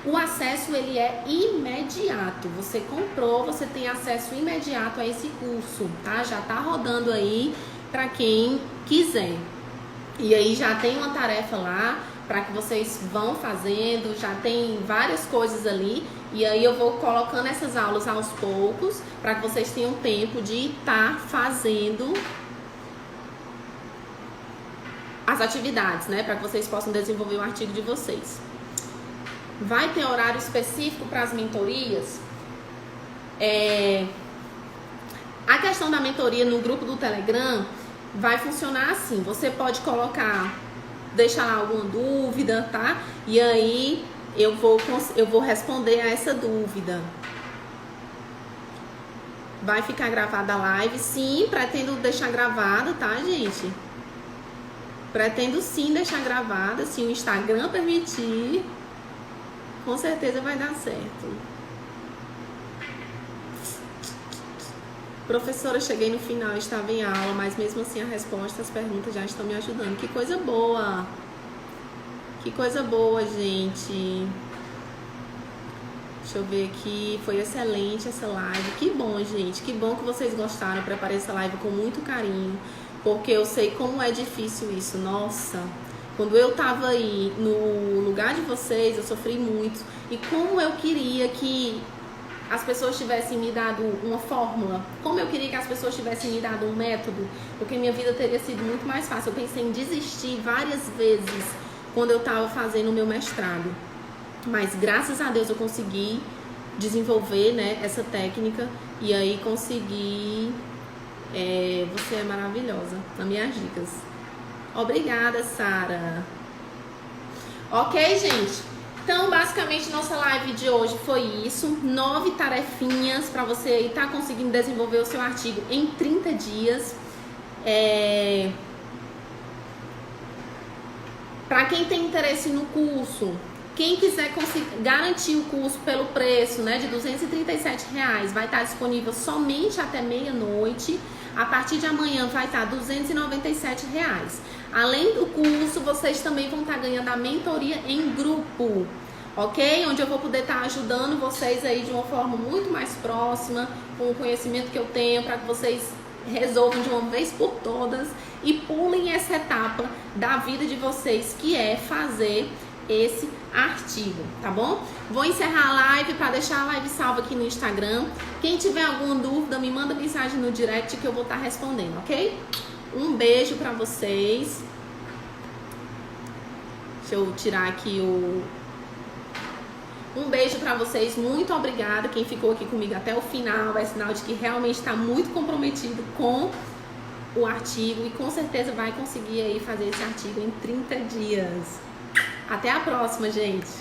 O acesso, ele é imediato. Você comprou, você tem acesso imediato a esse curso, tá? Já tá rodando aí para quem quiser. E aí já tem uma tarefa lá para que vocês vão fazendo, já tem várias coisas ali. E aí eu vou colocando essas aulas aos poucos para que vocês tenham tempo de estar fazendo as atividades, né? Para que vocês possam desenvolver o artigo de vocês. Vai ter horário específico para as mentorias? A questão da mentoria no grupo do Telegram vai funcionar assim. Você pode colocar, deixar lá alguma dúvida, tá? E aí eu vou responder a essa dúvida. Vai ficar gravada a live? Sim, pretendo deixar gravada, tá, gente? Pretendo sim deixar gravada, se o Instagram permitir. Com certeza vai dar certo. Professora, cheguei no final, estava em aula, mas mesmo assim a resposta, as perguntas já estão me ajudando. Que coisa boa! Que coisa boa, gente. Deixa eu ver aqui. Foi excelente essa live. Que bom, gente. Que bom que vocês gostaram. Eu preparei essa live com muito carinho. Porque eu sei como é difícil isso. Nossa. Quando eu tava aí no lugar de vocês, eu sofri muito. E como eu queria que as pessoas tivessem me dado uma fórmula. Como eu queria que as pessoas tivessem me dado um método. Porque minha vida teria sido muito mais fácil. Eu pensei em desistir várias vezes quando eu estava fazendo o meu mestrado. Mas graças a Deus eu consegui desenvolver, né, essa técnica. E aí consegui. Você é maravilhosa nas minhas dicas. Obrigada, Sara. Ok, gente? Então, basicamente, nossa live de hoje foi isso. 9 tarefinhas para você aí estar conseguindo desenvolver o seu artigo em 30 dias. Para quem tem interesse no curso, quem quiser garantir o curso pelo preço, né, de R$237, vai estar disponível somente até meia-noite. A partir de amanhã vai estar R$297. Além do curso, vocês também vão estar ganhando a mentoria em grupo, ok? Onde eu vou poder estar ajudando vocês aí de uma forma muito mais próxima, com o conhecimento que eu tenho, para que vocês resolvam de uma vez por todas e pulem essa etapa da vida de vocês, que é fazer esse artigo, tá bom? Vou encerrar a live para deixar a live salva aqui no Instagram. Quem tiver alguma dúvida, me manda mensagem no direct que eu vou estar respondendo, ok? Um beijo para vocês. Deixa eu tirar aqui Um beijo para vocês, muito obrigada quem ficou aqui comigo até o final, é sinal de que realmente está muito comprometido com o artigo e com certeza vai conseguir aí fazer esse artigo em 30 dias. Até a próxima, gente!